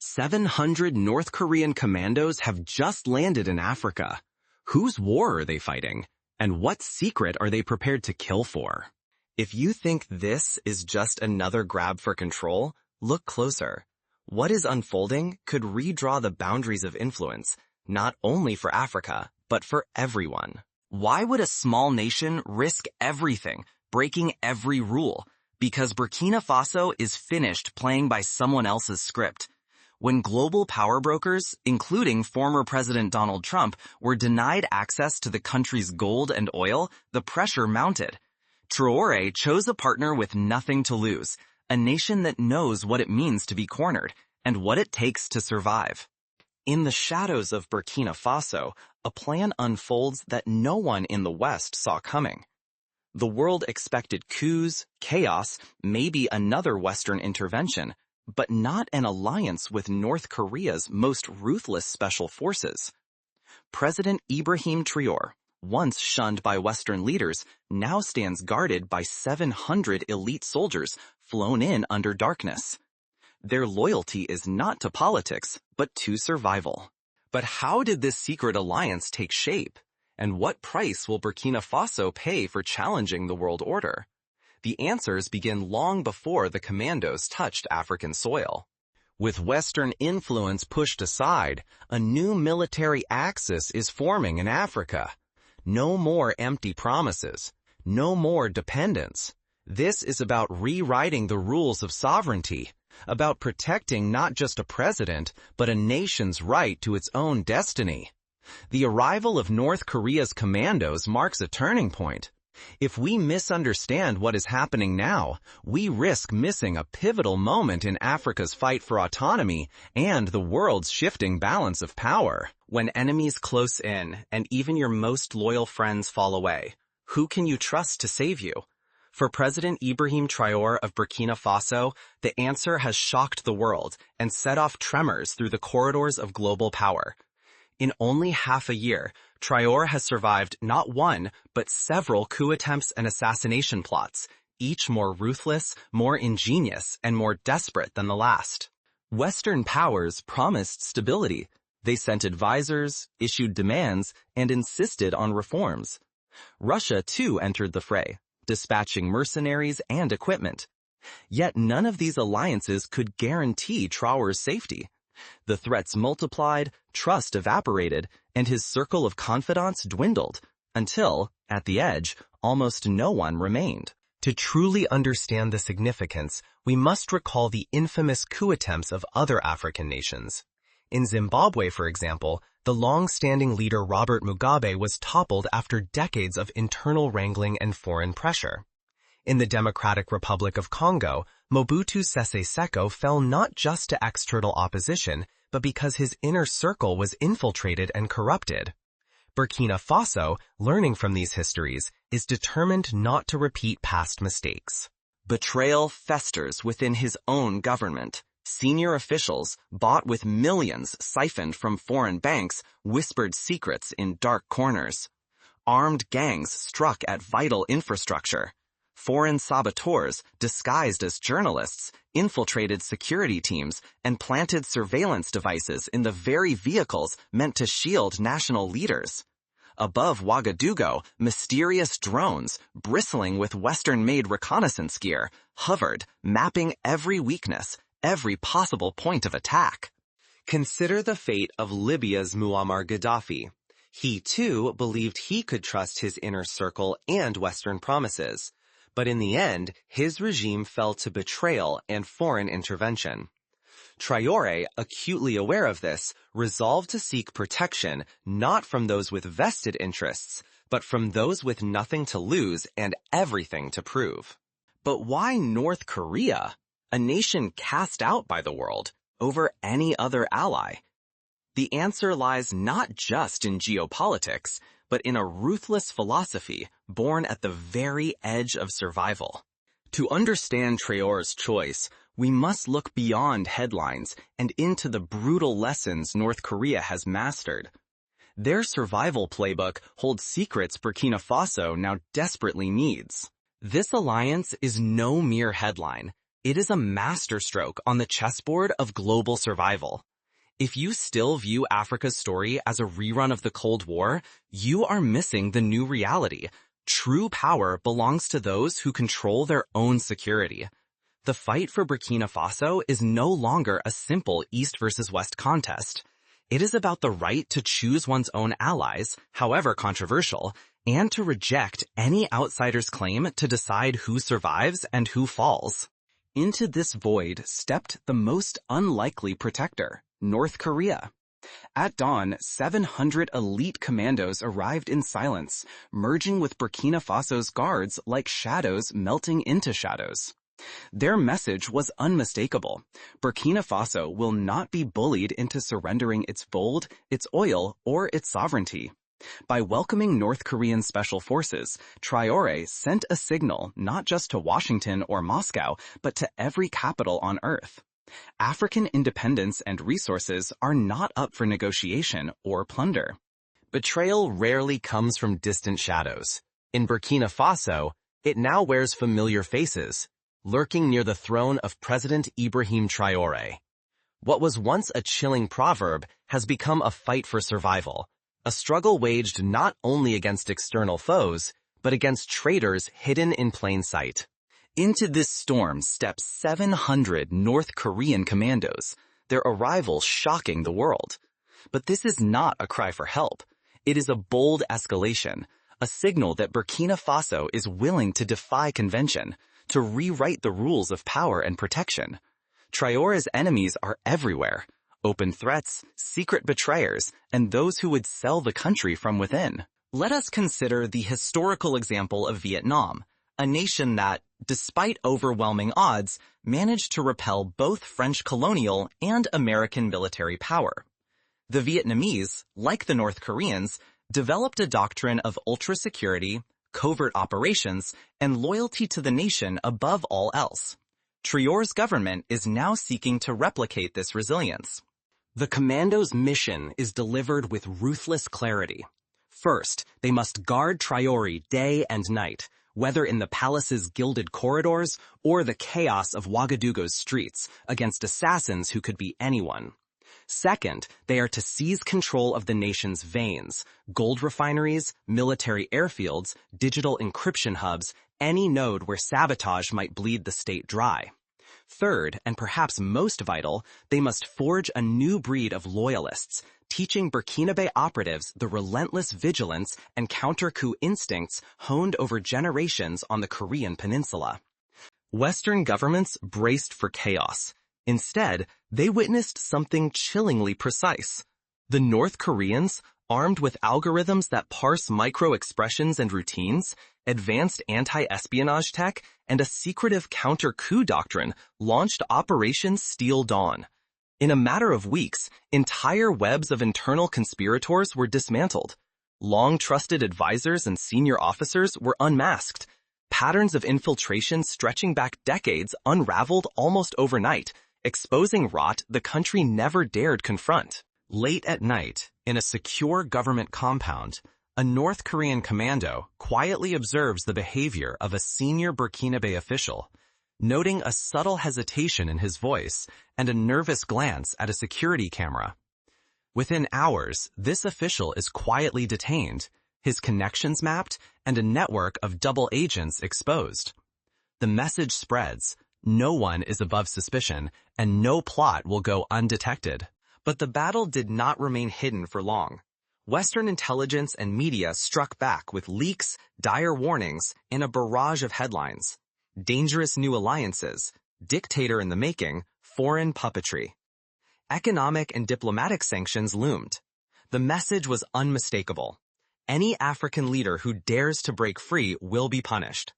700 North Korean commandos have just landed in Africa. Whose war are they fighting? And what secret are they prepared to kill for? If you think this is just another grab for control, look closer. What is unfolding could redraw the boundaries of influence, not only for Africa, but for everyone. Why would a small nation risk everything, breaking every rule? Because Burkina Faso is finished playing by someone else's script. When global power brokers, including former President Donald Trump, were denied access to the country's gold and oil, the pressure mounted. Traore chose a partner with nothing to lose, a nation that knows what it means to be cornered and what it takes to survive. In the shadows of Burkina Faso, a plan unfolds that no one in the West saw coming. The world expected coups, chaos, maybe another Western intervention, but not an alliance with North Korea's most ruthless special forces. President Ibrahim Traore, once shunned by Western leaders, now stands guarded by 700 elite soldiers flown in under darkness. Their loyalty is not to politics, but to survival. But how did this secret alliance take shape? And what price will Burkina Faso pay for challenging the world order? The answers begin long before the Commandos touched African soil. With Western influence pushed aside, a new military axis is forming in Africa. No more empty promises. No more dependence. This is about rewriting the rules of sovereignty, about protecting not just a president, but a nation's right to its own destiny. The arrival of North Korea's commandos marks a turning point. If we misunderstand what is happening now, we risk missing a pivotal moment in Africa's fight for autonomy and the world's shifting balance of power. When enemies close in and even your most loyal friends fall away, who can you trust to save you? For President Ibrahim Traore of Burkina Faso, the answer has shocked the world and set off tremors through the corridors of global power. In only half a year, Traore has survived not one, but several coup attempts and assassination plots, each more ruthless, more ingenious, and more desperate than the last. Western powers promised stability. They sent advisors, issued demands, and insisted on reforms. Russia, too, entered the fray, dispatching mercenaries and equipment. Yet none of these alliances could guarantee Traore's safety. The threats multiplied, trust evaporated, and his circle of confidants dwindled, until, at the edge, almost no one remained. To truly understand the significance, we must recall the infamous coup attempts of other African nations. In Zimbabwe, for example, the long-standing leader Robert Mugabe was toppled after decades of internal wrangling and foreign pressure. In the Democratic Republic of Congo, Mobutu Sese Seko fell not just to external opposition, but because his inner circle was infiltrated and corrupted. Burkina Faso, learning from these histories, is determined not to repeat past mistakes. Betrayal festers within his own government. Senior officials, bought with millions siphoned from foreign banks, whispered secrets in dark corners. Armed gangs struck at vital infrastructure. Foreign saboteurs, disguised as journalists, infiltrated security teams and planted surveillance devices in the very vehicles meant to shield national leaders. Above Ouagadougou, mysterious drones, bristling with Western-made reconnaissance gear, hovered, mapping every weakness, every possible point of attack. Consider the fate of Libya's Muammar Gaddafi. He, too, believed he could trust his inner circle and Western promises. But in the end, his regime fell to betrayal and foreign intervention. Traore, acutely aware of this, resolved to seek protection not from those with vested interests, but from those with nothing to lose and everything to prove. But why North Korea, a nation cast out by the world, over any other ally? The answer lies not just in geopolitics, but in a ruthless philosophy born at the very edge of survival. To understand Traore's choice, we must look beyond headlines and into the brutal lessons North Korea has mastered. Their survival playbook holds secrets Burkina Faso now desperately needs. This alliance is no mere headline. It is a masterstroke on the chessboard of global survival. If you still view Africa's story as a rerun of the Cold War, you are missing the new reality. True power belongs to those who control their own security. The fight for Burkina Faso is no longer a simple East versus West contest. It is about the right to choose one's own allies, however controversial, and to reject any outsider's claim to decide who survives and who falls. Into this void stepped the most unlikely protector, North Korea. At dawn, 700 elite commandos arrived in silence, merging with Burkina Faso's guards like shadows melting into shadows. Their message was unmistakable. Burkina Faso will not be bullied into surrendering its gold, its oil, or its sovereignty. By welcoming North Korean special forces, Traore sent a signal not just to Washington or Moscow, but to every capital on Earth. African independence and resources are not up for negotiation or plunder. Betrayal rarely comes from distant shadows. In Burkina Faso, it now wears familiar faces, lurking near the throne of President Ibrahim Traore. What was once a chilling proverb has become a fight for survival, a struggle waged not only against external foes, but against traitors hidden in plain sight. Into this storm step 700 North Korean commandos, their arrival shocking the world. But this is not a cry for help. It is a bold escalation, a signal that Burkina Faso is willing to defy convention, to rewrite the rules of power and protection. Traore's enemies are everywhere: open threats, secret betrayers, and those who would sell the country from within. Let us consider the historical example of Vietnam, a nation that, despite overwhelming odds, managed to repel both French colonial and American military power. The Vietnamese, like the North Koreans, developed a doctrine of ultra-security, covert operations, and loyalty to the nation above all else. Traore's government is now seeking to replicate this resilience. The Commandos' mission is delivered with ruthless clarity. First, they must guard Traore day and night, whether in the palace's gilded corridors or the chaos of Ouagadougou's streets, against assassins who could be anyone. Second, they are to seize control of the nation's veins, gold refineries, military airfields, digital encryption hubs, any node where sabotage might bleed the state dry. Third, and perhaps most vital, they must forge a new breed of loyalists, teaching Burkinabe operatives the relentless vigilance and counter-coup instincts honed over generations on the Korean peninsula. Western governments braced for chaos. Instead, they witnessed something chillingly precise. The North Koreans, armed with algorithms that parse micro-expressions and routines, advanced anti-espionage tech, and a secretive counter-coup doctrine, launched Operation Steel Dawn. In a matter of weeks, entire webs of internal conspirators were dismantled. Long-trusted advisors and senior officers were unmasked. Patterns of infiltration stretching back decades unraveled almost overnight, exposing rot the country never dared confront. Late at night, in a secure government compound, a North Korean commando quietly observes the behavior of a senior Burkinabe official, noting a subtle hesitation in his voice and a nervous glance at a security camera. Within hours, this official is quietly detained, his connections mapped, and a network of double agents exposed. The message spreads: no one is above suspicion, and no plot will go undetected. But the battle did not remain hidden for long. Western intelligence and media struck back with leaks, dire warnings, and a barrage of headlines. Dangerous new alliances, dictator in the making, foreign puppetry. Economic and diplomatic sanctions loomed. The message was unmistakable. Any African leader who dares to break free will be punished.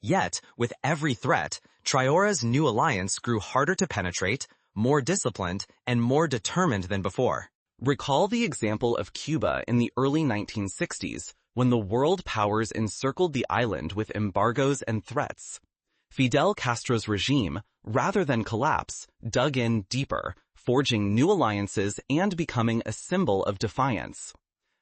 Yet, with every threat, Traore's new alliance grew harder to penetrate, more disciplined, and more determined than before. Recall the example of Cuba in the early 1960s, when the world powers encircled the island with embargoes and threats. Fidel Castro's regime, rather than collapse, dug in deeper, forging new alliances and becoming a symbol of defiance.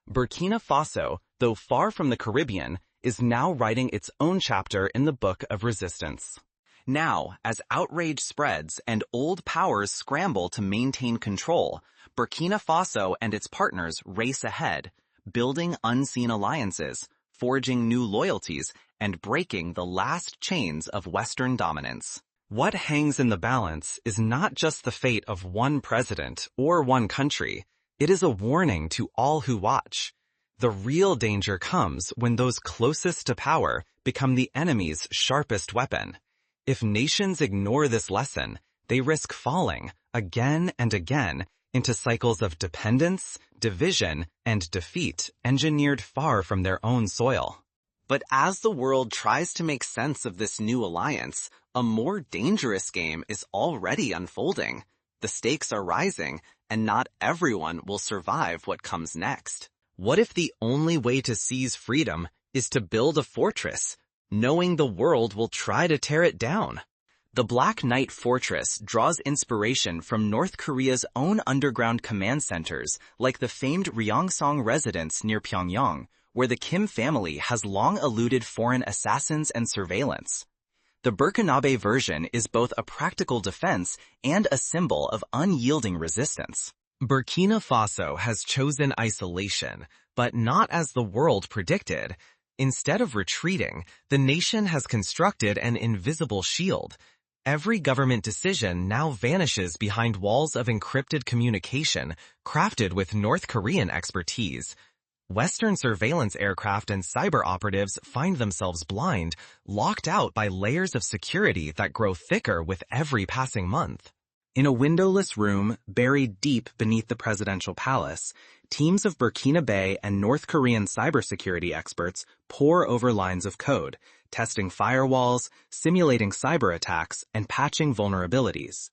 Burkina Faso, though far from the Caribbean, is now writing its own chapter in the book of resistance. Now, as outrage spreads and old powers scramble to maintain control, Burkina Faso and its partners race ahead, building unseen alliances, forging new loyalties, and breaking the last chains of Western dominance. What hangs in the balance is not just the fate of one president or one country. It is a warning to all who watch. The real danger comes when those closest to power become the enemy's sharpest weapon. If nations ignore this lesson, they risk falling, again and again, into cycles of dependence, division, and defeat engineered far from their own soil. But as the world tries to make sense of this new alliance, a more dangerous game is already unfolding. The stakes are rising, and not everyone will survive what comes next. What if the only way to seize freedom is to build a fortress, knowing the world will try to tear it down? The Black Knight Fortress draws inspiration from North Korea's own underground command centers, like the famed Ryongsong residence near Pyongyang, where the Kim family has long eluded foreign assassins and surveillance. The Burkinabe version is both a practical defense and a symbol of unyielding resistance. Burkina Faso has chosen isolation, but not as the world predicted. Instead of retreating, the nation has constructed an invisible shield. Every government decision now vanishes behind walls of encrypted communication, crafted with North Korean expertise. Western surveillance aircraft and cyber operatives find themselves blind, locked out by layers of security that grow thicker with every passing month. In a windowless room, buried deep beneath the presidential palace, teams of Burkinabe and North Korean cybersecurity experts pore over lines of code, testing firewalls, simulating cyber attacks, and patching vulnerabilities.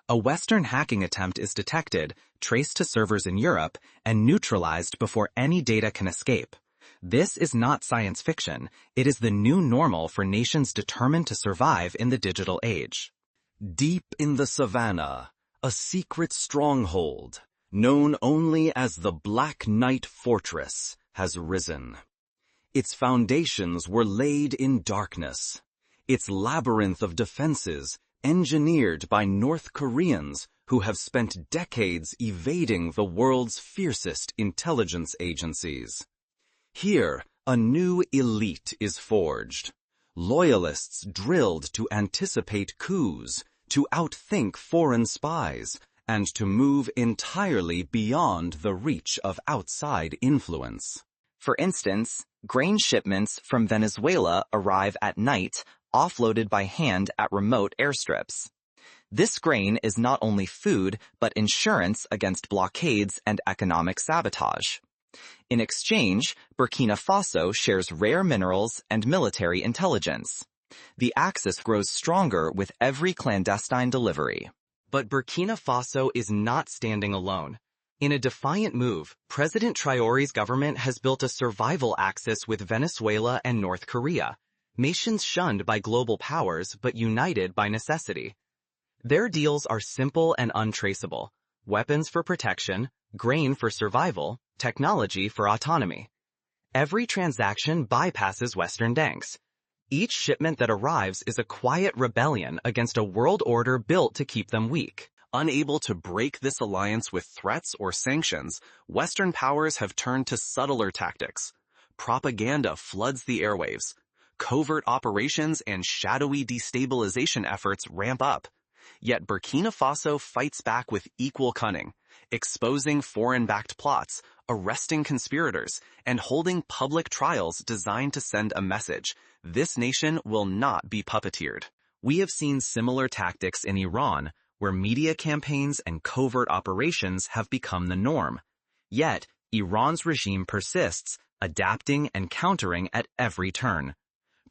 A Western hacking attempt is detected, traced to servers in Europe, and neutralized before any data can escape. This is not science fiction. It is the new normal for nations determined to survive in the digital age. Deep in the savannah, a secret stronghold, known only as the Black Knight Fortress, has risen. Its foundations were laid in darkness. Its labyrinth of defenses, engineered by North Koreans who have spent decades evading the world's fiercest intelligence agencies. Here, a new elite is forged. Loyalists drilled to anticipate coups, to outthink foreign spies, and to move entirely beyond the reach of outside influence. For instance, grain shipments from Venezuela arrive at night, offloaded by hand at remote airstrips. This grain is not only food, but insurance against blockades and economic sabotage. In exchange, Burkina Faso shares rare minerals and military intelligence. The axis grows stronger with every clandestine delivery. But Burkina Faso is not standing alone. In a defiant move, President Traore's government has built a survival axis with Venezuela and North Korea, nations shunned by global powers but united by necessity. Their deals are simple and untraceable: weapons for protection, grain for survival, technology for autonomy. Every transaction bypasses Western banks. Each shipment that arrives is a quiet rebellion against a world order built to keep them weak. Unable to break this alliance with threats or sanctions, Western powers have turned to subtler tactics. Propaganda floods the airwaves. Covert operations and shadowy destabilization efforts ramp up. Yet Burkina Faso fights back with equal cunning, exposing foreign-backed plots, arresting conspirators, and holding public trials designed to send a message: this nation will not be puppeteered. We have seen similar tactics in Iran, where media campaigns and covert operations have become the norm. Yet, Iran's regime persists, adapting and countering at every turn.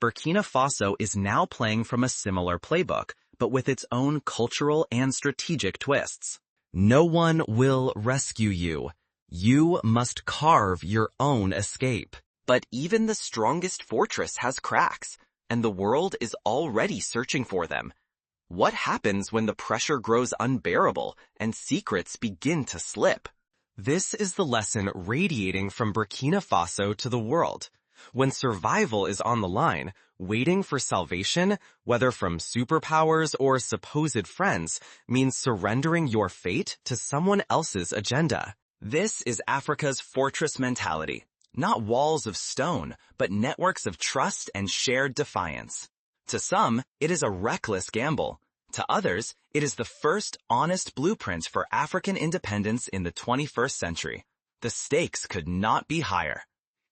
Burkina Faso is now playing from a similar playbook, but with its own cultural and strategic twists. No one will rescue you. You must carve your own escape. But even the strongest fortress has cracks, and the world is already searching for them. What happens when the pressure grows unbearable and secrets begin to slip? This is the lesson radiating from Burkina Faso to the world. When survival is on the line, waiting for salvation, whether from superpowers or supposed friends, means surrendering your fate to someone else's agenda. This is Africa's fortress mentality. Not walls of stone, but networks of trust and shared defiance. To some, it is a reckless gamble. To others, it is the first honest blueprint for African independence in the 21st century. The stakes could not be higher.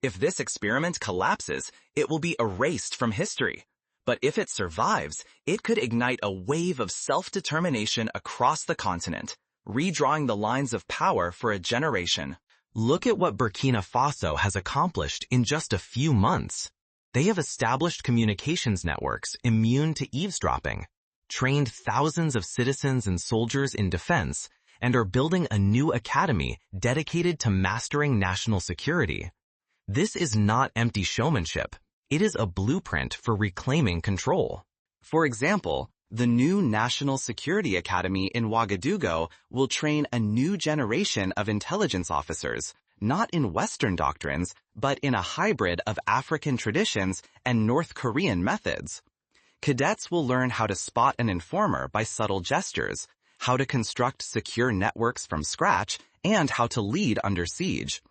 If this experiment collapses, it will be erased from history. But if it survives, it could ignite a wave of self-determination across the continent, redrawing the lines of power for a generation. Look at what Burkina Faso has accomplished in just a few months. They have established communications networks immune to eavesdropping, trained thousands of citizens and soldiers in defense, and are building a new academy dedicated to mastering national security. This is not empty showmanship. It is a blueprint for reclaiming control. For example, the new National Security Academy in Ouagadougou will train a new generation of intelligence officers, not in Western doctrines, but in a hybrid of African traditions and North Korean methods. Cadets will learn how to spot an informer by subtle gestures, how to construct secure networks from scratch, and how to lead under siege.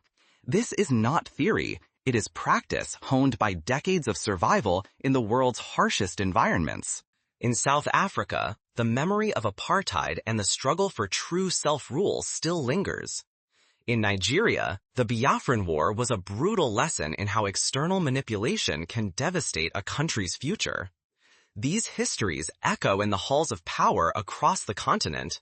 This is not theory. It is practice honed by decades of survival in the world's harshest environments. In South Africa, the memory of apartheid and the struggle for true self-rule still lingers. In Nigeria, the Biafran War was a brutal lesson in how external manipulation can devastate a country's future. These histories echo in the halls of power across the continent.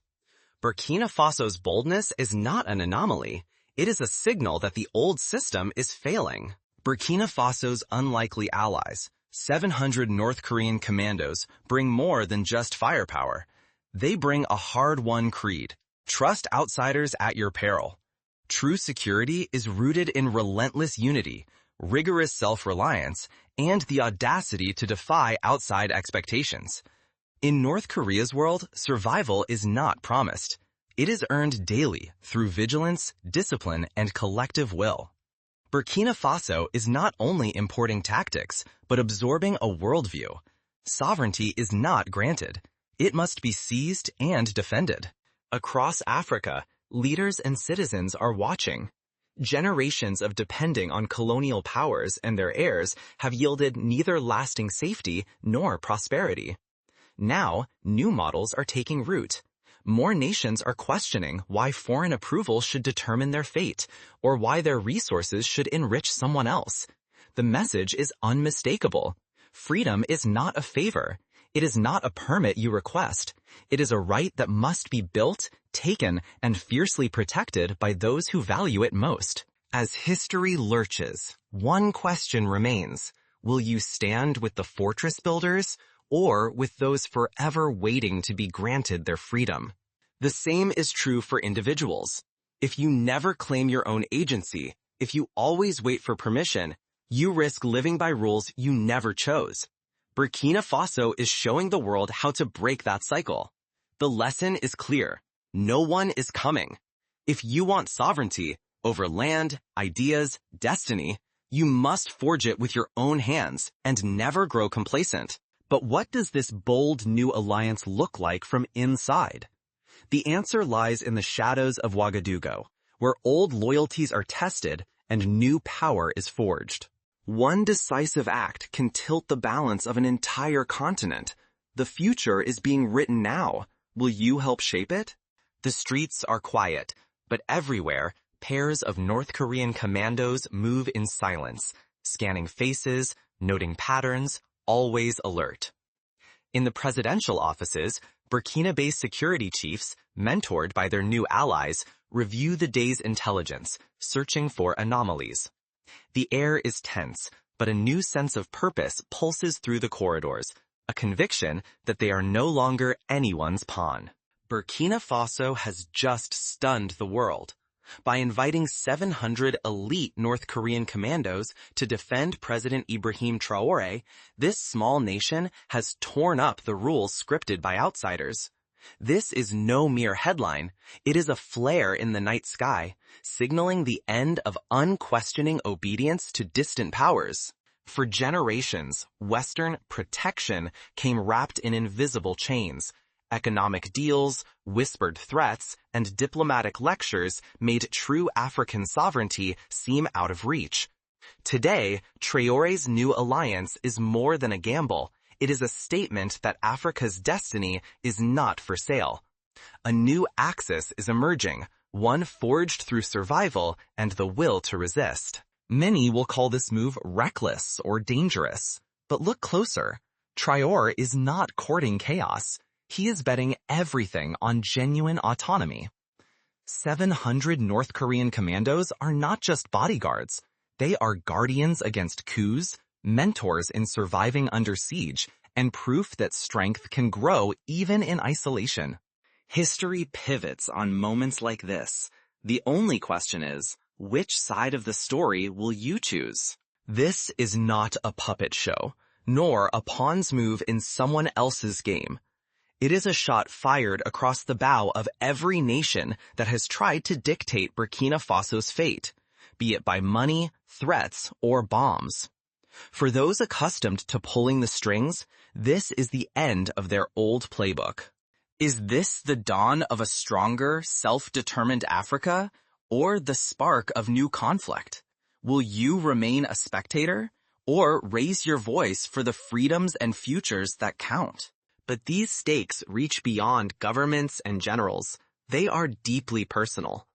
Burkina Faso's boldness is not an anomaly. It is a signal that the old system is failing. Burkina Faso's unlikely allies, 700 North Korean commandos, bring more than just firepower. They bring a hard-won creed. Trust outsiders at your peril. True security is rooted in relentless unity, rigorous self-reliance, and the audacity to defy outside expectations. In North Korea's world, survival is not promised. It is earned daily through vigilance, discipline, and collective will. Burkina Faso is not only importing tactics, but absorbing a worldview. Sovereignty is not granted. It must be seized and defended. Across Africa, leaders and citizens are watching. Generations of depending on colonial powers and their heirs have yielded neither lasting safety nor prosperity. Now, new models are taking root. More nations are questioning why foreign approval should determine their fate, or why their resources should enrich someone else. The message is unmistakable. Freedom is not a favor. It is not a permit you request. It is a right that must be built, taken, and fiercely protected by those who value it most. As history lurches, one question remains. Will you stand with the fortress builders, or with those forever waiting to be granted their freedom? The same is true for individuals. If you never claim your own agency, if you always wait for permission, you risk living by rules you never chose. Burkina Faso is showing the world how to break that cycle. The lesson is clear. No one is coming. If you want sovereignty over land, ideas, destiny, you must forge it with your own hands and never grow complacent. But what does this bold new alliance look like from inside? The answer lies in the shadows of Ouagadougou, where old loyalties are tested and new power is forged. One decisive act can tilt the balance of an entire continent. The future is being written now. Will you help shape it? The streets are quiet, but everywhere, pairs of North Korean commandos move in silence, scanning faces, noting patterns, always alert. In the presidential offices, Burkina-based security chiefs, mentored by their new allies, review the day's intelligence, searching for anomalies. The air is tense, but a new sense of purpose pulses through the corridors, a conviction that they are no longer anyone's pawn. Burkina Faso has just stunned the world. By inviting 700 elite North Korean commandos to defend President Ibrahim Traore, this small nation has torn up the rules scripted by outsiders. This is no mere headline. It is a flare in the night sky, signaling the end of unquestioning obedience to distant powers. For generations, Western protection came wrapped in invisible chains. Economic deals, whispered threats, and diplomatic lectures made true African sovereignty seem out of reach. Today, Traore's new alliance is more than a gamble. It is a statement that Africa's destiny is not for sale. A new axis is emerging, one forged through survival and the will to resist. Many will call this move reckless or dangerous. But look closer. Traore is not courting chaos. He is betting everything on genuine autonomy. 700 North Korean commandos are not just bodyguards. They are guardians against coups, mentors in surviving under siege, and proof that strength can grow even in isolation. History pivots on moments like this. The only question is, which side of the story will you choose? This is not a puppet show, nor a pawn's move in someone else's game. It is a shot fired across the bow of every nation that has tried to dictate Burkina Faso's fate, be it by money, threats, or bombs. For those accustomed to pulling the strings, this is the end of their old playbook. Is this the dawn of a stronger, self-determined Africa, or the spark of new conflict? Will you remain a spectator, or raise your voice for the freedoms and futures that count? But these stakes reach beyond governments and generals. They are deeply personal.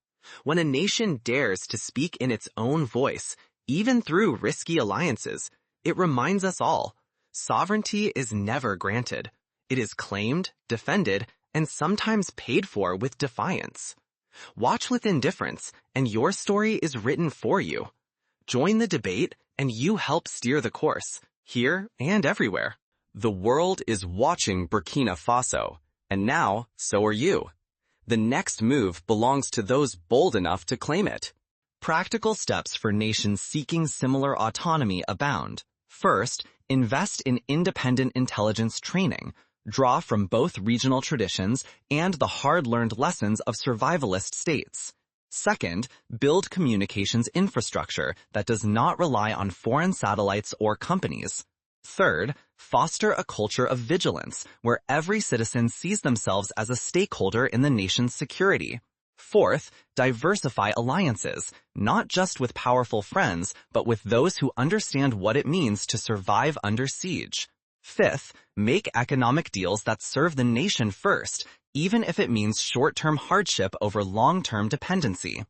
When a nation dares to speak in its own voice, even through risky alliances, it reminds us all, sovereignty is never granted. It is claimed, defended, and sometimes paid for with defiance. Watch with indifference, and your story is written for you. Join the debate, and you help steer the course, here and everywhere. The world is watching Burkina Faso, and now so are you. The next move belongs to those bold enough to claim it. Practical steps for nations seeking similar autonomy abound. First, invest in independent intelligence training. Draw from both regional traditions and the hard-learned lessons of survivalist states. Second, build communications infrastructure that does not rely on foreign satellites or companies. Third, foster a culture of vigilance where every citizen sees themselves as a stakeholder in the nation's security. Fourth, diversify alliances, not just with powerful friends, but with those who understand what it means to survive under siege. Fifth, make economic deals that serve the nation first, even if it means short-term hardship over long-term dependency.